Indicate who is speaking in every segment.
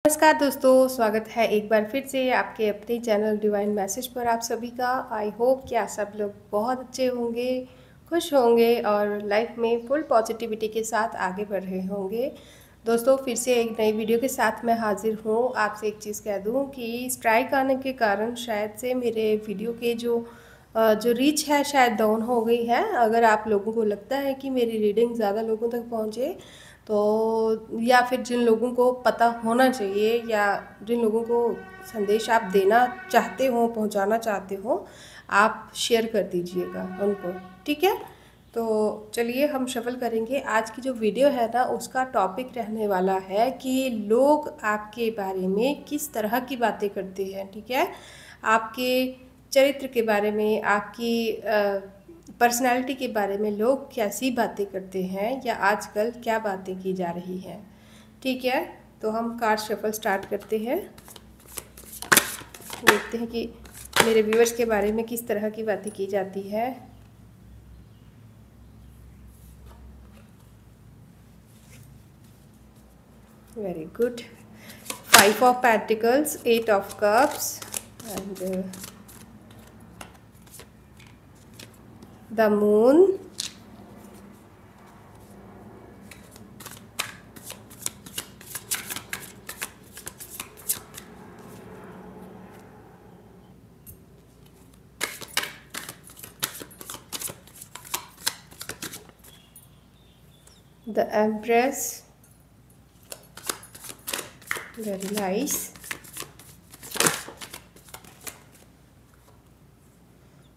Speaker 1: नमस्कार दोस्तों, स्वागत है एक बार फिर से आपके अपने चैनल डिवाइन मैसेज पर आप सभी का। आई होप कि आप सब लोग बहुत अच्छे होंगे, खुश होंगे और लाइफ में फुल पॉजिटिविटी के साथ आगे बढ़ रहे होंगे। दोस्तों, फिर से एक नई वीडियो के साथ मैं हाजिर हूँ। आपसे एक चीज़ कह दूँ कि स्ट्राइक आने के कारण शायद से मेरे वीडियो के जो रीच है शायद डाउन हो गई है। अगर आप लोगों को लगता है कि मेरी रीडिंग ज़्यादा लोगों तक पहुँचे तो, या फिर जिन लोगों को पता होना चाहिए या जिन लोगों को संदेश आप देना चाहते हो, पहुंचाना चाहते हो, आप शेयर कर दीजिएगा उनको, ठीक है। तो चलिए हम शफल करेंगे। आज की जो वीडियो है ना, उसका टॉपिक रहने वाला है कि लोग आपके बारे में किस तरह की बातें करते हैं, ठीक है। आपके चरित्र के बारे में, आपकी पर्सनालिटी के बारे में लोग कैसी बातें करते हैं या आजकल क्या बातें की जा रही हैं, ठीक है। तो हम कार्ड शफल स्टार्ट करते हैं, देखते हैं कि मेरे व्यूअर्स के बारे में किस तरह की बातें की जाती है। Very good. 5 of pentacles, 8 of cups and the moon, the Empress, very nice,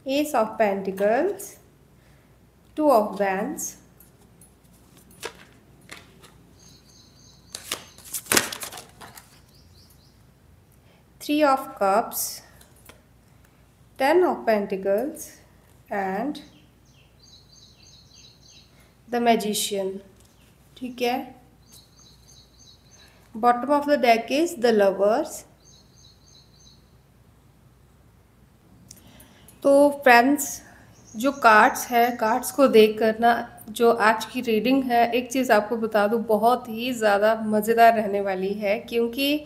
Speaker 1: Ace of Pentacles, 2 of Wands, Three of Cups, 10 of Pentacles and the Magician, ठीक है। Bottom of the deck is the lovers. तो friends, जो cards है, cards को देख कर ना, जो आज की रीडिंग है, एक चीज़ आपको बता दूँ, बहुत ही ज़्यादा मज़ेदार रहने वाली है, क्योंकि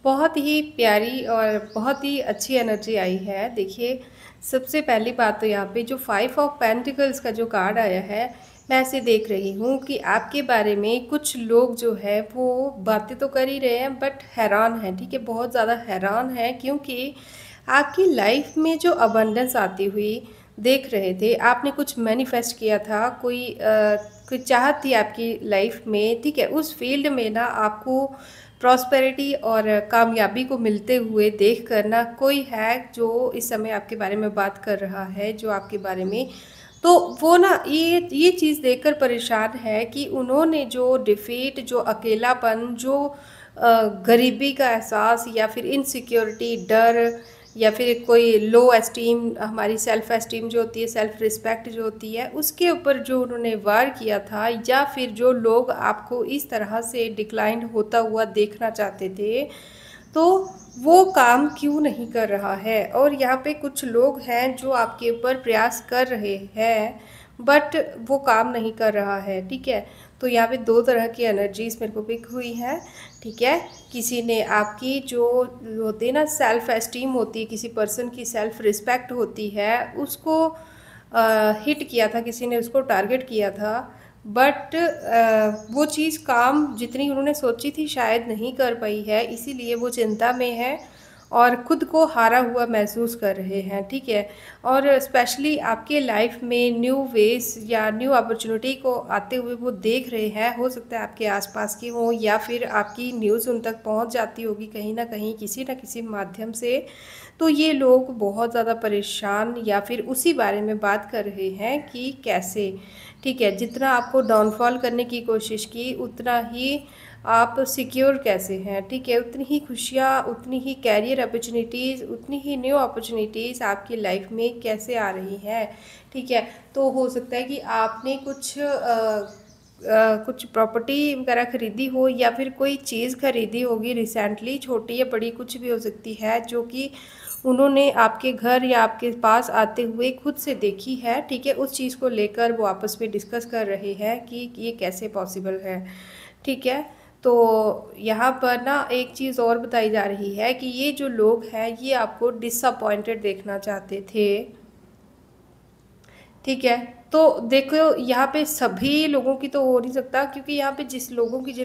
Speaker 1: बहुत ही प्यारी और बहुत ही अच्छी एनर्जी आई है। देखिए, सबसे पहली बात तो यहाँ पे जो 5 ऑफ पेंटिकल्स का जो कार्ड आया है, मैं ऐसे देख रही हूँ कि आपके बारे में कुछ लोग जो है वो बातें तो कर ही रहे हैं बट हैरान हैं, ठीक है, बहुत ज़्यादा हैरान हैं, क्योंकि आपकी लाइफ में जो अबंडेंस आती हुई देख रहे थे, आपने कुछ मैनिफेस्ट किया था, कोई चाहत थी आपकी लाइफ में, ठीक है, उस फील्ड में ना आपको प्रॉस्पेरिटी और कामयाबी को मिलते हुए देख कर ना कोई है जो इस समय आपके बारे में बात कर रहा है, जो आपके बारे में, तो वो ना ये चीज़ देखकर परेशान है कि उन्होंने जो डिफीट, जो अकेलापन, जो गरीबी का एहसास या फिर इनसिक्योरिटी, डर या फिर कोई लो एस्टीम, हमारी सेल्फ एस्टीम जो होती है, सेल्फ रिस्पेक्ट जो होती है, उसके ऊपर जो उन्होंने वार किया था, या फिर जो लोग आपको इस तरह से डिक्लाइन होता हुआ देखना चाहते थे, तो वो काम क्यों नहीं कर रहा है। और यहाँ पे कुछ लोग हैं जो आपके ऊपर प्रयास कर रहे हैं बट वो काम नहीं कर रहा है, ठीक है। तो यहाँ पे दो तरह की एनर्जीज मेरे को पिक हुई है, ठीक है। किसी ने आपकी जो होती है ना, सेल्फ एस्टीम होती है, किसी पर्सन की सेल्फ रिस्पेक्ट होती है, उसको हिट किया था, किसी ने उसको टारगेट किया था, बट वो चीज़ काम जितनी उन्होंने सोची थी शायद नहीं कर पाई है, इसीलिए वो चिंता में है और ख़ुद को हारा हुआ महसूस कर रहे हैं, ठीक है। और स्पेशली आपके लाइफ में न्यू वेज या न्यू अपॉर्चुनिटी को आते हुए वो देख रहे हैं। हो सकता है आपके आसपास की हो या फिर आपकी न्यूज़ उन तक पहुंच जाती होगी कहीं ना कहीं, किसी न किसी माध्यम से। तो ये लोग बहुत ज़्यादा परेशान या फिर उसी बारे में बात कर रहे हैं कि कैसे, ठीक है, जितना आपको डाउनफॉल करने की कोशिश की उतना ही आप सिक्योर कैसे हैं, ठीक है, उतनी ही खुशियाँ, उतनी ही कैरियर अपॉर्चुनिटीज़, उतनी ही न्यू अपॉर्चुनिटीज़ आपकी लाइफ में कैसे आ रही हैं, ठीक है। तो हो सकता है कि आपने कुछ प्रॉपर्टी वगैरह खरीदी हो या फिर कोई चीज़ खरीदी होगी रिसेंटली, छोटी या बड़ी कुछ भी हो सकती है, जो कि उन्होंने आपके घर या आपके पास आते हुए खुद से देखी है, ठीक है। उस चीज़ को लेकर वो आपस में डिस्कस कर रहे हैं कि ये कैसे पॉसिबल है, ठीक है। तो यहाँ पर ना एक चीज़ और बताई जा रही है कि ये जो लोग हैं ये आपको डिसअपॉइंटेड देखना चाहते थे, ठीक है। तो देखो यहाँ पे सभी लोगों की तो हो नहीं सकता, क्योंकि यहाँ पे जिन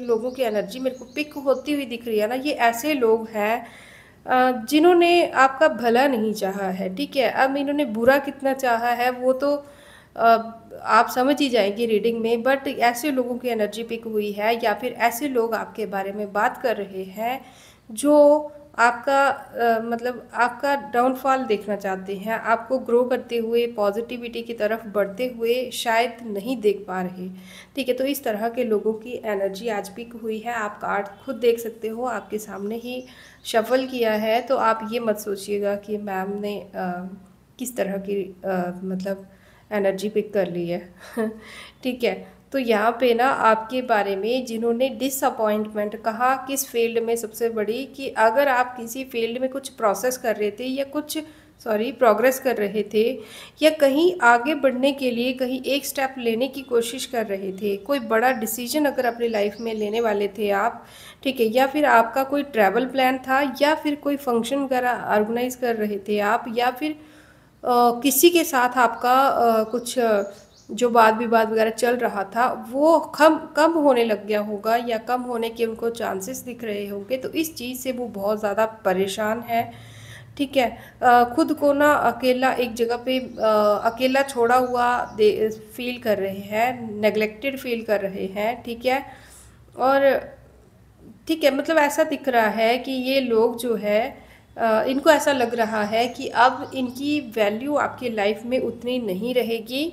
Speaker 1: लोगों की एनर्जी मेरे को पिक होती हुई दिख रही है ना, ये ऐसे लोग हैं जिन्होंने आपका भला नहीं चाहा है, ठीक है। अब इन्होंने बुरा कितना चाहा है वो तो आप समझ ही जाएंगे रीडिंग में, बट ऐसे लोगों की एनर्जी पिक हुई है या फिर ऐसे लोग आपके बारे में बात कर रहे हैं जो आपका मतलब आपका डाउनफॉल देखना चाहते हैं, आपको ग्रो करते हुए पॉजिटिविटी की तरफ बढ़ते हुए शायद नहीं देख पा रहे, ठीक है। तो इस तरह के लोगों की एनर्जी आज पिक हुई है। आप कार्ड खुद देख सकते हो, आपके सामने ही शफल किया है, तो आप ये मत सोचिएगा कि मैम ने किस तरह की मतलब एनर्जी पिक कर ली है ठीक है। तो यहाँ पे ना आपके बारे में जिन्होंने डिसअपॉइंटमेंट कहा किस फील्ड में सबसे बड़ी, कि अगर आप किसी फील्ड में कुछ प्रोसेस कर रहे थे या कुछ प्रोग्रेस कर रहे थे, या कहीं आगे बढ़ने के लिए कहीं एक स्टेप लेने की कोशिश कर रहे थे, कोई बड़ा डिसीजन अगर अपनी लाइफ में लेने वाले थे आप, ठीक है, या फिर आपका कोई ट्रैवल प्लान था, या फिर कोई फंक्शन वगैरह ऑर्गेनाइज कर रहे थे आप, या फिर किसी के साथ आपका कुछ जो वाद विवाद वगैरह चल रहा था वो कम कम होने लग गया होगा, या कम होने के उनको चांसेस दिख रहे होंगे। तो इस चीज़ से वो बहुत ज़्यादा परेशान है, ठीक है। खुद को ना अकेला एक जगह पे अकेला छोड़ा हुआ फील कर रहे हैं, नेग्लेक्टेड फील कर रहे हैं, ठीक है। और ठीक है, मतलब ऐसा दिख रहा है कि ये लोग जो है इनको ऐसा लग रहा है कि अब इनकी वैल्यू आपकी लाइफ में उतनी नहीं रहेगी,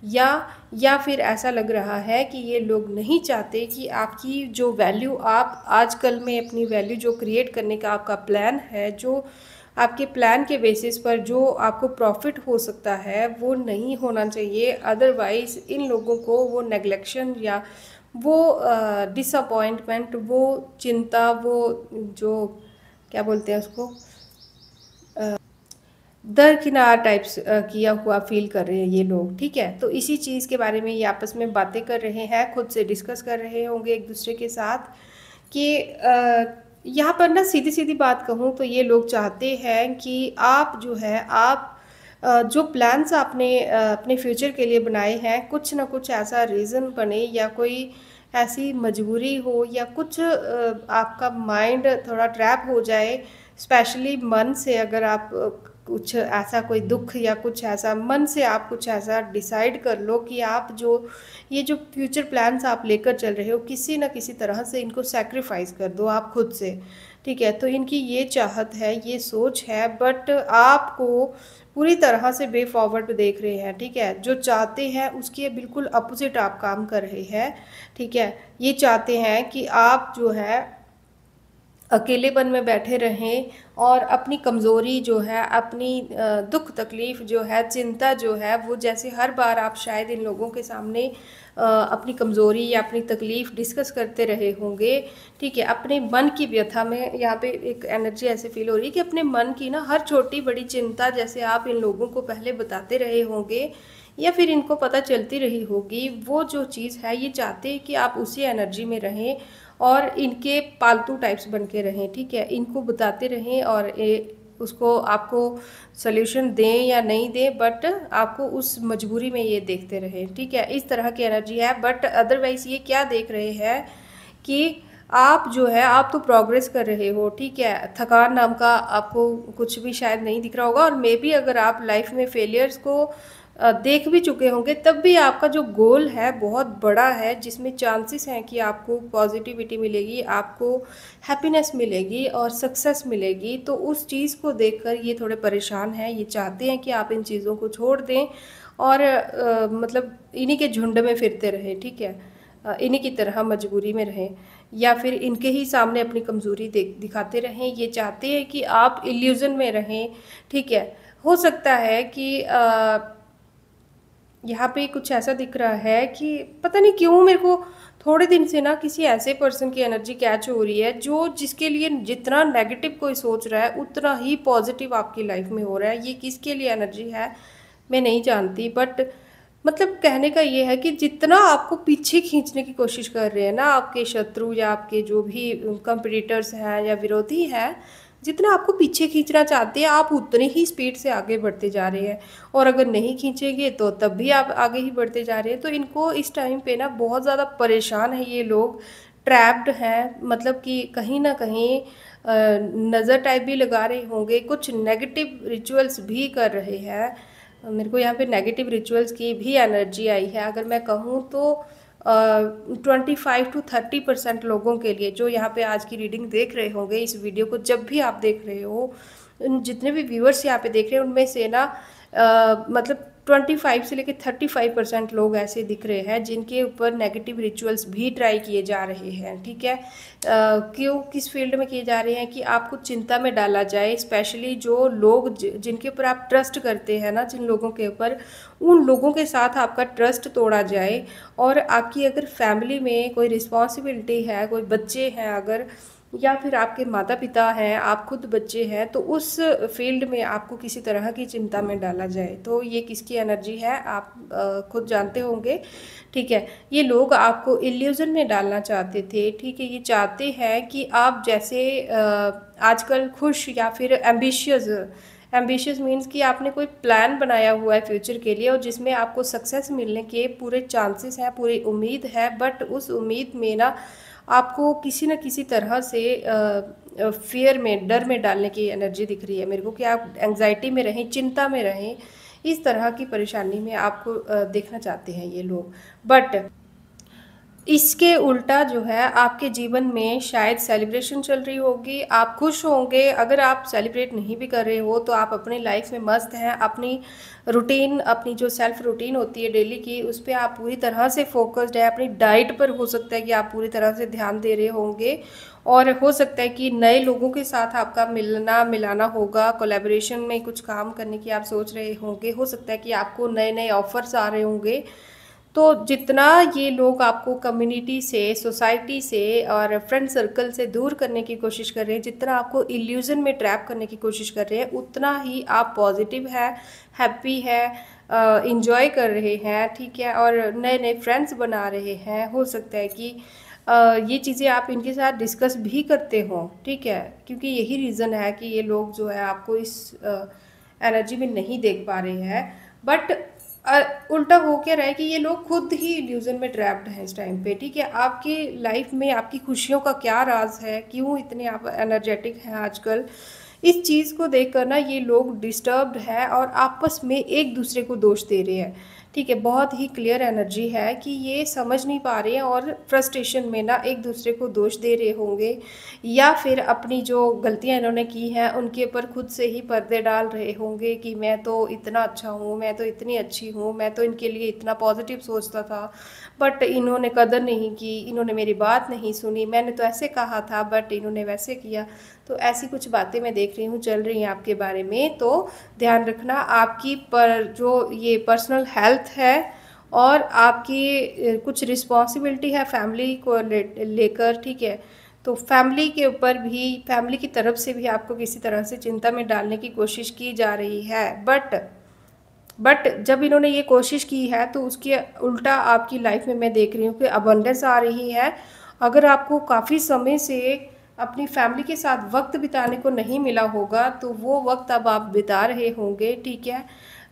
Speaker 1: या फिर ऐसा लग रहा है कि ये लोग नहीं चाहते कि आपकी जो वैल्यू आप आजकल में अपनी वैल्यू जो क्रिएट करने का आपका प्लान है, जो आपके प्लान के बेसिस पर जो आपको प्रॉफिट हो सकता है वो नहीं होना चाहिए। अदरवाइज इन लोगों को वो नेग्लेक्शन या वो डिसअपॉइंटमेंट, वो चिंता, वो जो क्या बोलते हैं उसको, दरकिनार टाइप्स किया हुआ फील कर रहे हैं ये लोग, ठीक है। तो इसी चीज़ के बारे में ये आपस में बातें कर रहे हैं, खुद से डिस्कस कर रहे होंगे एक दूसरे के साथ कि यहाँ पर ना सीधी सीधी बात कहूँ तो ये लोग चाहते हैं कि आप जो है आप जो प्लान्स आपने अपने फ्यूचर के लिए बनाए हैं, कुछ ना कुछ ऐसा रीज़न बने या कोई ऐसी मजबूरी हो या कुछ आपका माइंड थोड़ा ट्रैप हो जाए, स्पेशली मन से अगर आप कुछ ऐसा कोई दुख या कुछ ऐसा मन से आप कुछ ऐसा डिसाइड कर लो कि आप जो ये जो फ्यूचर प्लान्स आप लेकर चल रहे हो किसी ना किसी तरह से इनको सैक्रिफाइस कर दो आप खुद से, ठीक है। तो इनकी ये चाहत है, ये सोच है, बट आपको पूरी तरह से वे फॉरवर्ड देख रहे हैं, ठीक है। जो चाहते हैं उसके बिल्कुल अपोजिट आप काम कर रहे हैं, ठीक है। ये चाहते हैं कि आप जो है अकेलेपन में बैठे रहें और अपनी कमज़ोरी जो है, अपनी दुख तकलीफ़ जो है, चिंता जो है, वो जैसे हर बार आप शायद इन लोगों के सामने अपनी कमज़ोरी या अपनी तकलीफ़ डिस्कस करते रहे होंगे, ठीक है। अपने मन की व्यथा में यहाँ पे एक एनर्जी ऐसे फील हो रही है कि अपने मन की ना हर छोटी बड़ी चिंता जैसे आप इन लोगों को पहले बताते रहे होंगे या फिर इनको पता चलती रही होगी, वो जो चीज़ है ये चाहते हैं कि आप उसी एनर्जी में रहें और इनके पालतू टाइप्स बन के रहें, ठीक है। इनको बताते रहें और उसको आपको सल्यूशन दें या नहीं दें, बट आपको उस मजबूरी में ये देखते रहें, ठीक है। इस तरह की एनर्जी है। बट अदरवाइज़ ये क्या देख रहे हैं कि आप जो है आप तो प्रोग्रेस कर रहे हो, ठीक है। थकान नाम का आपको कुछ भी शायद नहीं दिख रहा होगा, और मे बी अगर आप लाइफ में फेलियर्स को देख भी चुके होंगे तब भी आपका जो गोल है बहुत बड़ा है, जिसमें चांसेस हैं कि आपको पॉजिटिविटी मिलेगी, आपको हैप्पीनेस मिलेगी और सक्सेस मिलेगी। तो उस चीज़ को देखकर ये थोड़े परेशान हैं, ये चाहते हैं कि आप इन चीज़ों को छोड़ दें और मतलब इन्हीं के झुंड में फिरते रहें, ठीक है। इन्हीं की तरह मजबूरी में रहें या फिर इनके ही सामने अपनी कमज़ोरी दिखाते रहें। ये चाहते हैं कि आप इल्यूज़न में रहें, ठीक है। हो सकता है कि यहाँ पे कुछ ऐसा दिख रहा है कि पता नहीं क्यों मेरे को थोड़े दिन से ना किसी ऐसे पर्सन की एनर्जी कैच हो रही है जो जिसके लिए जितना नेगेटिव कोई सोच रहा है उतना ही पॉजिटिव आपकी लाइफ में हो रहा है। ये किसके लिए एनर्जी है मैं नहीं जानती, बट मतलब कहने का ये है कि जितना आपको पीछे खींचने की कोशिश कर रहे हैं ना आपके शत्रु या आपके जो भी कंपटीटर्स हैं या विरोधी हैं, जितना आपको पीछे खींचना चाहते हैं आप उतनी ही स्पीड से आगे बढ़ते जा रहे हैं। और अगर नहीं खींचेंगे तो तब भी आप आगे ही बढ़ते जा रहे हैं। तो इनको इस टाइम पे ना बहुत ज़्यादा परेशान है ये लोग, ट्रैप्ड हैं, मतलब कि कहीं ना कहीं नज़र टाइप भी लगा रहे होंगे, कुछ नेगेटिव रिचुअल्स भी कर रहे हैं। मेरे को यहाँ पे नेगेटिव रिचुअल्स की भी एनर्जी आई है। अगर मैं कहूँ तो 25 to 30% लोगों के लिए जो यहाँ पे आज की रीडिंग देख रहे होंगे, इस वीडियो को जब भी आप देख रहे हो, जितने भी व्यूअर्स यहाँ पे देख रहे हैं उनमें से ना मतलब 25 से लेकर 35% लोग ऐसे दिख रहे हैं जिनके ऊपर नेगेटिव रिचुअल्स भी ट्राई किए जा रहे हैं। ठीक है, क्यों, किस फील्ड में किए जा रहे हैं कि आपको चिंता में डाला जाए। स्पेशली जो लोग जिनके ऊपर आप ट्रस्ट करते हैं ना, जिन लोगों के ऊपर, उन लोगों के साथ आपका ट्रस्ट तोड़ा जाए। और आपकी अगर फैमिली में कोई रिस्पॉन्सिबिलिटी है, कोई बच्चे हैं अगर, या फिर आपके माता पिता हैं, आप खुद बच्चे हैं, तो उस फील्ड में आपको किसी तरह की चिंता में डाला जाए। तो ये किसकी एनर्जी है आप खुद जानते होंगे। ठीक है, ये लोग आपको इल्यूजन में डालना चाहते थे। ठीक है, ये चाहते हैं कि आप जैसे आजकल खुश या फिर एम्बिशियस, एम्बिशियस मीन्स कि आपने कोई प्लान बनाया हुआ है फ्यूचर के लिए और जिसमें आपको सक्सेस मिलने के पूरे चांसेस हैं, पूरी उम्मीद है। बट उस उम्मीद में ना आपको किसी न किसी तरह से फियर में, डर में डालने की एनर्जी दिख रही है मेरे को, कि आप एंग्जाइटी में रहें, चिंता में रहें। इस तरह की परेशानी में आपको देखना चाहते हैं ये लोग। बट इसके उल्टा जो है आपके जीवन में शायद सेलिब्रेशन चल रही होगी, आप खुश होंगे। अगर आप सेलिब्रेट नहीं भी कर रहे हो तो आप अपनी लाइफ में मस्त हैं, अपनी रूटीन, अपनी जो सेल्फ रूटीन होती है डेली की, उस पर आप पूरी तरह से फोकस्ड है। अपनी डाइट पर हो सकता है कि आप पूरी तरह से ध्यान दे रहे होंगे। और हो सकता है कि नए लोगों के साथ आपका मिलना मिलाना होगा, कोलैबोरेशन में कुछ काम करने की आप सोच रहे होंगे। हो सकता है कि आपको नए नए ऑफर्स आ रहे होंगे। तो जितना ये लोग आपको कम्युनिटी से, सोसाइटी से और फ्रेंड सर्कल से दूर करने की कोशिश कर रहे हैं, जितना आपको इल्यूजन में ट्रैप करने की कोशिश कर रहे हैं, उतना ही आप पॉजिटिव है, हैप्पी है, इंजॉय कर रहे हैं। ठीक है, और नए नए फ्रेंड्स बना रहे हैं। हो सकता है कि ये चीज़ें आप इनके साथ डिस्कस भी करते हो। ठीक है, क्योंकि यही रीज़न है कि ये लोग जो है आपको इस एनर्जी में नहीं देख पा रहे हैं। बट उल्टा हो क्या रहा है कि ये लोग खुद ही इल्यूजन में ट्रैप्ड हैं इस टाइम पे। ठीक है, आपकी लाइफ में आपकी खुशियों का क्या राज है, क्यों इतने आप एनर्जेटिक हैं आजकल, इस चीज़ को देख कर ना ये लोग डिस्टर्ब्ड है और आपस में एक दूसरे को दोष दे रहे हैं। ठीक है, बहुत ही क्लियर एनर्जी है कि ये समझ नहीं पा रहे हैं और फ्रस्ट्रेशन में ना एक दूसरे को दोष दे रहे होंगे, या फिर अपनी जो गलतियां इन्होंने की हैं उनके ऊपर खुद से ही पर्दे डाल रहे होंगे कि मैं तो इतना अच्छा हूँ, मैं तो इतनी अच्छी हूँ, मैं तो इनके लिए इतना पॉजिटिव सोचता था, बट इन्होंने कदर नहीं की, इन्होंने मेरी बात नहीं सुनी, मैंने तो ऐसे कहा था बट इन्होंने वैसे किया। तो ऐसी कुछ बातें मैं देख रही हूँ चल रही हैं आपके बारे में। तो ध्यान रखना, आपकी पर जो ये पर्सनल हेल्थ है और आपकी कुछ रिस्पॉन्सिबिलिटी है फैमिली को लेकर। ठीक है, तो फैमिली के ऊपर भी, फैमिली की तरफ से भी आपको किसी तरह से चिंता में डालने की कोशिश की जा रही है। बट जब इन्होंने ये कोशिश की है तो उसके उल्टा आपकी लाइफ में मैं देख रही हूँ कि अबंडेंस आ रही है। अगर आपको काफ़ी समय से अपनी फैमिली के साथ वक्त बिताने को नहीं मिला होगा तो वो वक्त अब आप बिता रहे होंगे। ठीक है,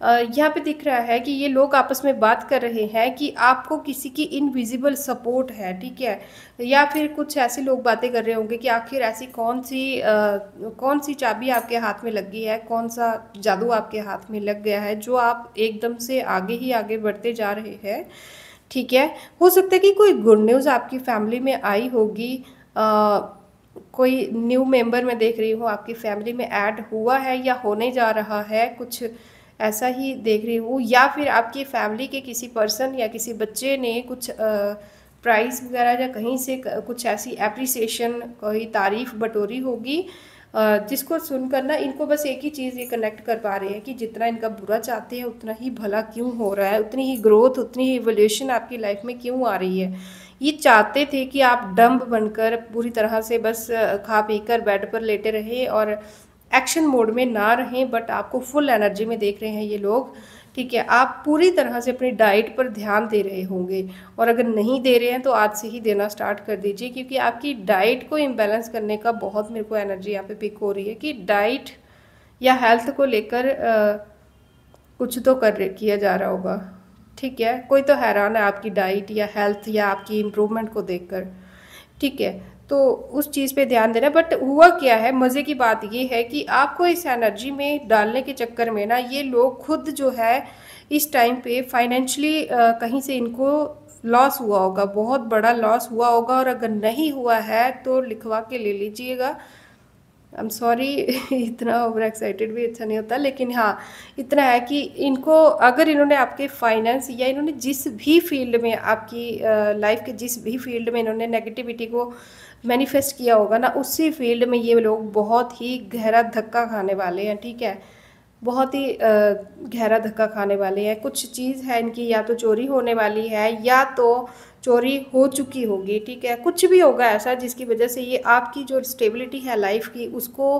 Speaker 1: यहाँ पे दिख रहा है कि ये लोग आपस में बात कर रहे हैं कि आपको किसी की इनविजिबल सपोर्ट है। ठीक है, या फिर कुछ ऐसे लोग बातें कर रहे होंगे कि आखिर ऐसी कौन सी चाबी आपके हाथ में लगी है, कौन सा जादू आपके हाथ में लग गया है जो आप एकदम से आगे ही आगे बढ़ते जा रहे हैं। ठीक है, हो सकता है कि कोई गुड न्यूज़ आपकी फैमिली में आई होगी। कोई न्यू मेंबर मैं देख रही हूँ आपकी फैमिली में ऐड हुआ है या होने जा रहा है, कुछ ऐसा ही देख रही हूँ। या फिर आपकी फैमिली के किसी पर्सन या किसी बच्चे ने कुछ प्राइज़ वगैरह या कहीं से कुछ ऐसी एप्रिसिएशन, कोई तारीफ बटोरी होगी, जिसको सुनकर ना इनको बस एक ही चीज़ ये कनेक्ट कर पा रहे हैं कि जितना इनका बुरा चाहते हैं उतना ही भला क्यों हो रहा है, उतनी ही ग्रोथ, उतनी ही इवोल्यूशन आपकी लाइफ में क्यों आ रही है। ये चाहते थे कि आप डंब बनकर पूरी तरह से बस खा पी कर बेड पर लेटे रहे और एक्शन मोड में ना रहें, बट आपको फुल एनर्जी में देख रहे हैं ये लोग। ठीक है, आप पूरी तरह से अपनी डाइट पर ध्यान दे रहे होंगे, और अगर नहीं दे रहे हैं तो आज से ही देना स्टार्ट कर दीजिए, क्योंकि आपकी डाइट को इम्बैलेंस करने का बहुत मेरे को एनर्जी यहाँ पे पिक हो रही है कि डाइट या हेल्थ को लेकर कुछ तो किया जा रहा होगा। ठीक है, कोई तो हैरान है आपकी डाइट या हेल्थ या आपकी इम्प्रूवमेंट को देखकर। ठीक है, तो उस चीज़ पे ध्यान देना। बट हुआ क्या है, मज़े की बात ये है कि आपको इस एनर्जी में डालने के चक्कर में ना ये लोग खुद जो है इस टाइम पे फाइनेंशियली कहीं से इनको लॉस हुआ होगा, बहुत बड़ा लॉस हुआ होगा, और अगर नहीं हुआ है तो लिखवा के ले लीजिएगा। आई एम सॉरी इतना ओवर एक्साइटेड भी अच्छा नहीं होता, लेकिन हाँ इतना है कि इनको, अगर इन्होंने आपके फाइनेंस या इन्होंने जिस भी फील्ड में आपकी लाइफ के जिस भी फील्ड में इन्होंने नेगेटिविटी को मैनिफेस्ट किया होगा ना, उसी फील्ड में ये लोग बहुत ही गहरा धक्का खाने वाले हैं। ठीक है, बहुत ही गहरा धक्का खाने वाले हैं। कुछ चीज़ है इनकी या तो चोरी होने वाली है या तो चोरी हो चुकी होगी। ठीक है, कुछ भी होगा ऐसा जिसकी वजह से ये आपकी जो स्टेबिलिटी है लाइफ की उसको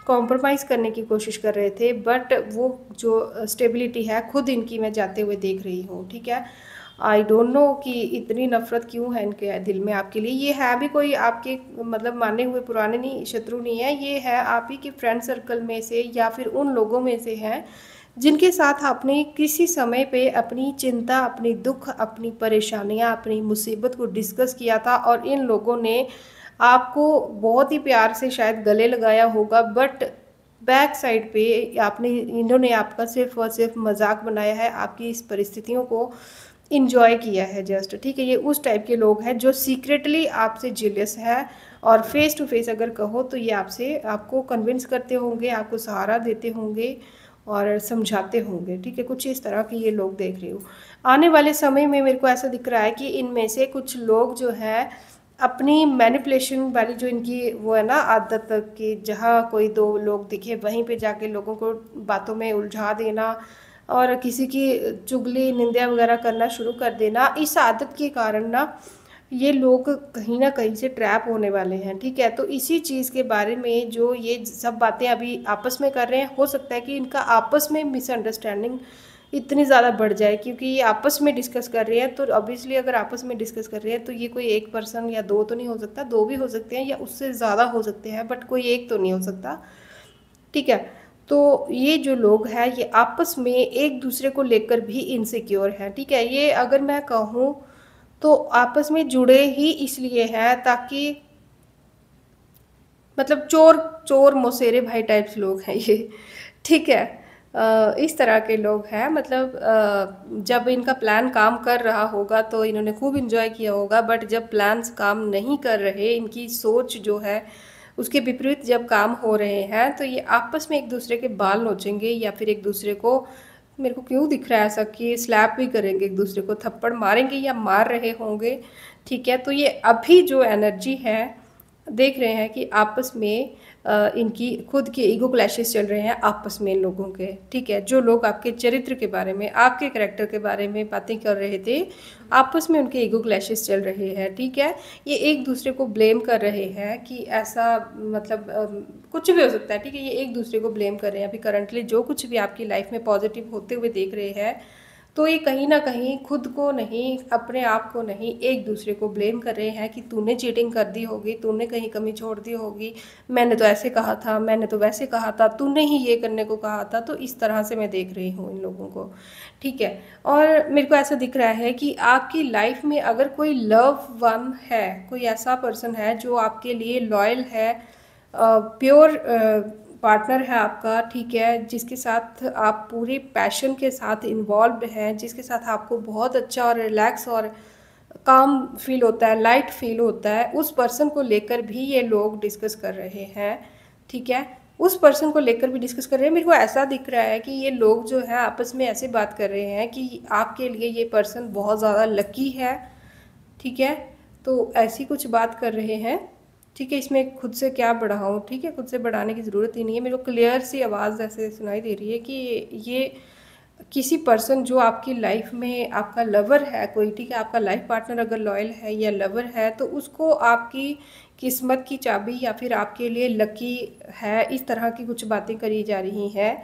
Speaker 1: कॉम्प्रोमाइज़ करने की कोशिश कर रहे थे, बट वो जो स्टेबिलिटी है खुद इनकी मैं जाते हुए देख रही हूँ। ठीक है, आई डोंट नो कि इतनी नफरत क्यों है इनके दिल में आपके लिए। ये है भी कोई आपके मतलब माने हुए पुराने नहीं, शत्रु नहीं है, ये है आप ही के फ्रेंड सर्कल में से या फिर उन लोगों में से हैं जिनके साथ आपने किसी समय पे अपनी चिंता, अपनी दुख, अपनी परेशानियां, अपनी मुसीबत को डिस्कस किया था, और इन लोगों ने आपको बहुत ही प्यार से शायद गले लगाया होगा, बट बैक साइड पे आपने इन्होंने आपका सिर्फ और सिर्फ मजाक बनाया है, आपकी इस परिस्थितियों को इंजॉय किया है जस्ट। ठीक है, ये उस टाइप के लोग हैं जो सीक्रेटली आपसे जेलियस है, और फेस टू फेस अगर कहो तो ये आपसे आपको कन्विंस करते होंगे, आपको सहारा देते होंगे और समझाते होंगे। ठीक है, कुछ इस तरह के ये लोग देख रहे हो। आने वाले समय में मेरे को ऐसा दिख रहा है कि इनमें से कुछ लोग जो है अपनी मैनिपुलेशन वाली जो इनकी वो है ना आदत कि जहाँ कोई दो लोग दिखे वहीं पे जाके लोगों को बातों में उलझा देना और किसी की चुगली निंदा वगैरह करना शुरू कर देना, इस आदत के कारण ना ये लोग कहीं ना कहीं से ट्रैप होने वाले हैं। ठीक है, तो इसी चीज़ के बारे में जो ये सब बातें अभी आपस में कर रहे हैं, हो सकता है कि इनका आपस में मिसअंडरस्टैंडिंग इतनी ज़्यादा बढ़ जाए, क्योंकि ये आपस में डिस्कस कर रहे हैं। तो ऑब्वियसली अगर आपस में डिस्कस कर रहे हैं तो ये कोई एक पर्सन या दो तो नहीं हो सकता, दो भी हो सकते हैं या उससे ज़्यादा हो सकते हैं, बट कोई एक तो नहीं हो सकता। ठीक है, तो ये जो लोग हैं ये आपस में एक दूसरे को लेकर भी इनसिक्योर हैं। ठीक है, ये अगर मैं कहूँ तो आपस में जुड़े ही इसलिए हैं ताकि मतलब चोर चोर मौसेरे भाई टाइप्स लोग हैं ये। ठीक है, इस तरह के लोग हैं। मतलब जब इनका प्लान काम कर रहा होगा तो इन्होंने खूब इन्जॉय किया होगा, बट जब प्लान्स काम नहीं कर रहे, इनकी सोच जो है उसके विपरीत जब काम हो रहे हैं, तो ये आपस में एक दूसरे के बाल नोचेंगे या फिर एक दूसरे को, मेरे को क्यों दिख रहा है ऐसा कि स्लैप भी करेंगे, एक दूसरे को थप्पड़ मारेंगे या मार रहे होंगे। ठीक है, तो ये अभी जो एनर्जी है देख रहे हैं कि आपस में इनकी खुद के ईगो क्लैशेस चल रहे हैं आपस में इन लोगों के। ठीक है, जो लोग आपके चरित्र के बारे में, आपके करैक्टर के बारे में बातें कर रहे थे, आपस में उनके ईगो क्लैशेस चल रहे हैं। ठीक है, ये एक दूसरे को ब्लेम कर रहे हैं कि ऐसा मतलब कुछ भी हो सकता है। ठीक है, ये एक दूसरे को ब्लेम कर रहे हैं। अभी करंटली जो कुछ भी आपकी लाइफ में पॉजिटिव होते हुए देख रहे हैं, तो ये कहीं ना कहीं खुद को नहीं, अपने आप को नहीं, एक दूसरे को ब्लेम कर रहे हैं कि तूने चीटिंग कर दी होगी, तूने कहीं कमी छोड़ दी होगी, मैंने तो ऐसे कहा था, मैंने तो वैसे कहा था, तूने ही ये करने को कहा था। तो इस तरह से मैं देख रही हूँ इन लोगों को। ठीक है, और मेरे को ऐसा दिख रहा है कि आपकी लाइफ में अगर कोई लव वन है, कोई ऐसा पर्सन है जो आपके लिए लॉयल है, प्योर पार्टनर है आपका। ठीक है, जिसके साथ आप पूरे पैशन के साथ इन्वॉल्व हैं, जिसके साथ आपको बहुत अच्छा और रिलैक्स और काम फील होता है, लाइट फील होता है, उस पर्सन को लेकर भी ये लोग डिस्कस कर रहे हैं। ठीक है, उस पर्सन को लेकर भी डिस्कस कर रहे हैं। मेरे को ऐसा दिख रहा है कि ये लोग जो है आपस में ऐसे बात कर रहे हैं कि आपके लिए ये पर्सन बहुत ज़्यादा लकी है। ठीक है, तो ऐसी कुछ बात कर रहे हैं। ठीक है, इसमें खुद से क्या बढ़ाऊँ। ठीक है, खुद से बढ़ाने की ज़रूरत ही नहीं है। मेरे को क्लियर सी आवाज़ ऐसे सुनाई दे रही है कि ये किसी पर्सन जो आपकी लाइफ में आपका लवर है कोई, ठीक है, आपका लाइफ पार्टनर अगर लॉयल है या लवर है, तो उसको आपकी किस्मत की चाबी या फिर आपके लिए लकी है, इस तरह की कुछ बातें करी जा रही हैं।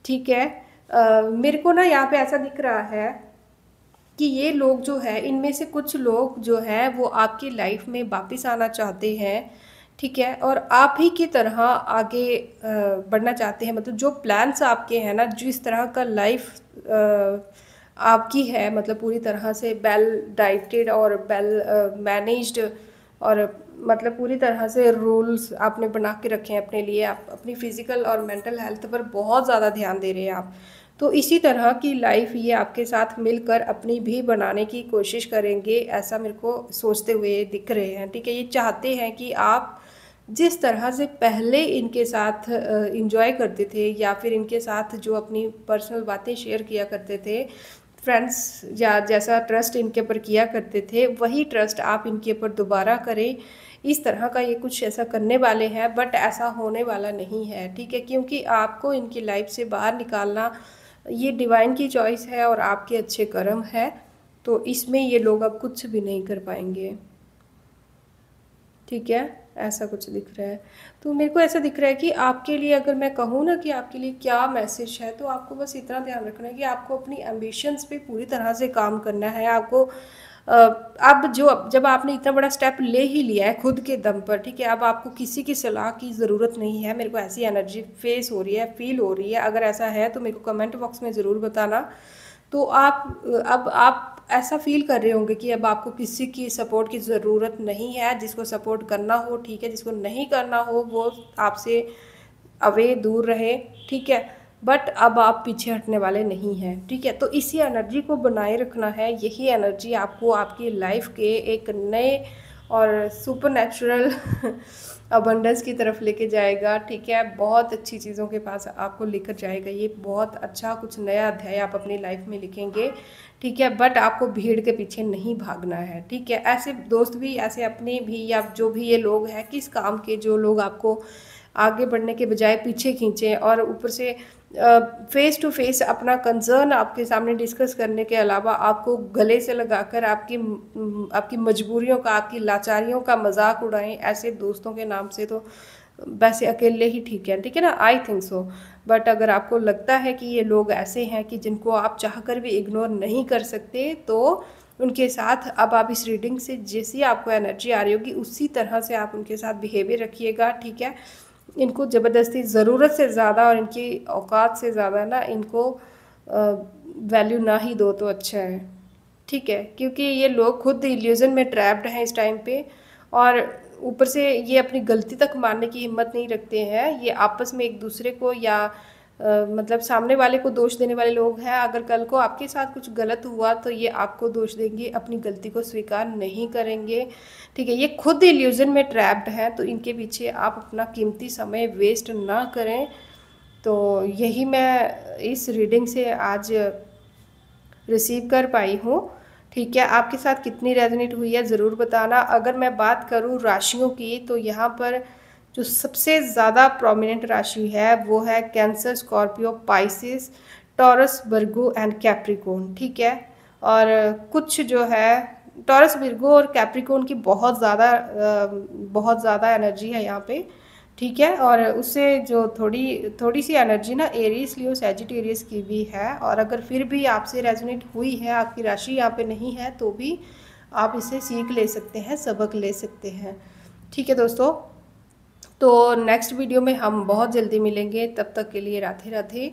Speaker 1: ठीक है, मेरे को ना यहाँ पे ऐसा दिख रहा है कि ये लोग जो है, इनमें से कुछ लोग जो है वो आपकी लाइफ में वापस आना चाहते हैं, ठीक है, और आप ही की तरह आगे बढ़ना चाहते हैं। मतलब जो प्लान्स आपके हैं ना, जिस तरह का लाइफ आपकी है, मतलब पूरी तरह से वेल डाइटेड और वेल मैनेज्ड, और मतलब पूरी तरह से रूल्स आपने बना के रखे हैं अपने लिए। आप अपनी फिजिकल और मेंटल हेल्थ पर बहुत ज़्यादा ध्यान दे रहे हैं आप। तो इसी तरह की लाइफ ये आपके साथ मिलकर अपनी भी बनाने की कोशिश करेंगे, ऐसा मेरे को सोचते हुए दिख रहे हैं, ठीक है। ये चाहते हैं कि आप जिस तरह से पहले इनके साथ इंजॉय करते थे, या फिर इनके साथ जो अपनी पर्सनल बातें शेयर किया करते थे, फ्रेंड्स, या जैसा ट्रस्ट इनके ऊपर किया करते थे, वही ट्रस्ट आप इनके ऊपर दोबारा करें। इस तरह का ये कुछ ऐसा करने वाले हैं, बट ऐसा होने वाला नहीं है, ठीक है, क्योंकि आपको इनकी लाइफ से बाहर निकालना ये डिवाइन की चॉइस है और आपके अच्छे कर्म है। तो इसमें ये लोग अब कुछ भी नहीं कर पाएंगे, ठीक है। ऐसा कुछ दिख रहा है। तो मेरे को ऐसा दिख रहा है कि आपके लिए, अगर मैं कहूँ ना कि आपके लिए क्या मैसेज है, तो आपको बस इतना ध्यान रखना है कि आपको अपनी एम्बिशंस पे पूरी तरह से काम करना है। आपको अब जब आपने इतना बड़ा स्टेप ले ही लिया है खुद के दम पर, ठीक है, अब आपको किसी की सलाह की ज़रूरत नहीं है। मेरे को ऐसी एनर्जी फेस हो रही है, फील हो रही है। अगर ऐसा है तो मेरे को कमेंट बॉक्स में ज़रूर बताना। तो अब आप ऐसा फील कर रहे होंगे कि अब आपको किसी की सपोर्ट की ज़रूरत नहीं है। जिसको सपोर्ट करना हो ठीक है, जिसको नहीं करना हो वो आपसे अवे दूर रहे, ठीक है। बट अब आप पीछे हटने वाले नहीं हैं, ठीक है। तो इसी एनर्जी को बनाए रखना है। यही एनर्जी आपको आपकी लाइफ के एक नए और सुपर नेचुरल अबंडेंस की तरफ लेके जाएगा, ठीक है। बहुत अच्छी चीज़ों के पास आपको लेकर जाएगा। ये बहुत अच्छा कुछ नया अध्याय आप अपनी लाइफ में लिखेंगे, ठीक है। बट आपको भीड़ के पीछे नहीं भागना है, ठीक है। ऐसे दोस्त भी, ऐसे अपने भी, या जो भी ये लोग हैं किस काम के, जो लोग आपको आगे बढ़ने के बजाय पीछे खींचें, और ऊपर से फेस टू फेस अपना कंसर्न आपके सामने डिस्कस करने के अलावा आपको गले से लगाकर आपकी मजबूरियों का, आपकी लाचारियों का मजाक उड़ाएं, ऐसे दोस्तों के नाम से तो वैसे अकेले ही ठीक है ना, आई थिंक सो। बट अगर आपको लगता है कि ये लोग ऐसे हैं कि जिनको आप चाहकर भी इग्नोर नहीं कर सकते, तो उनके साथ अब आप इस रीडिंग से जैसी आपको एनर्जी आ रही होगी उसी तरह से आप उनके साथ बिहेवियर रखिएगा, ठीक है। इनको ज़बरदस्ती ज़रूरत से ज़्यादा और इनकी औकात से ज़्यादा ना इनको वैल्यू ना ही दो तो अच्छा है, ठीक है। क्योंकि ये लोग खुद इल्यूज़न में ट्रैप्ड हैं इस टाइम पे, और ऊपर से ये अपनी गलती तक मानने की हिम्मत नहीं रखते हैं। ये आपस में एक दूसरे को, या मतलब सामने वाले को दोष देने वाले लोग हैं। अगर कल को आपके साथ कुछ गलत हुआ तो ये आपको दोष देंगे, अपनी गलती को स्वीकार नहीं करेंगे, ठीक है। ये खुद इल्यूजन में ट्रैप्ड हैं, तो इनके पीछे आप अपना कीमती समय वेस्ट ना करें। तो यही मैं इस रीडिंग से आज रिसीव कर पाई हूँ, ठीक है। आपके साथ कितनी रेजोनेट हुई है ज़रूर बताना। अगर मैं बात करूँ राशियों की, तो यहाँ पर जो सबसे ज़्यादा प्रोमिनेंट राशि है वो है cancer, Scorpio, Pisces, taurus, Virgo and Capricorn, ठीक है। और कुछ जो है टॉरस, वर्गो और कैप्रिकॉर्न की बहुत ज़्यादा एनर्जी है यहाँ पे, ठीक है। और उससे जो थोड़ी थोड़ी सी एनर्जी ना एरीज, लियो, सैजिटेरियस की भी है। और अगर फिर भी आपसे रेजोनेट हुई है, आपकी राशि यहाँ पे नहीं है, तो भी आप इसे सीख ले सकते हैं, सबक ले सकते हैं, ठीक है दोस्तों। तो नेक्स्ट वीडियो में हम बहुत जल्दी मिलेंगे, तब तक के लिए राधे राधे।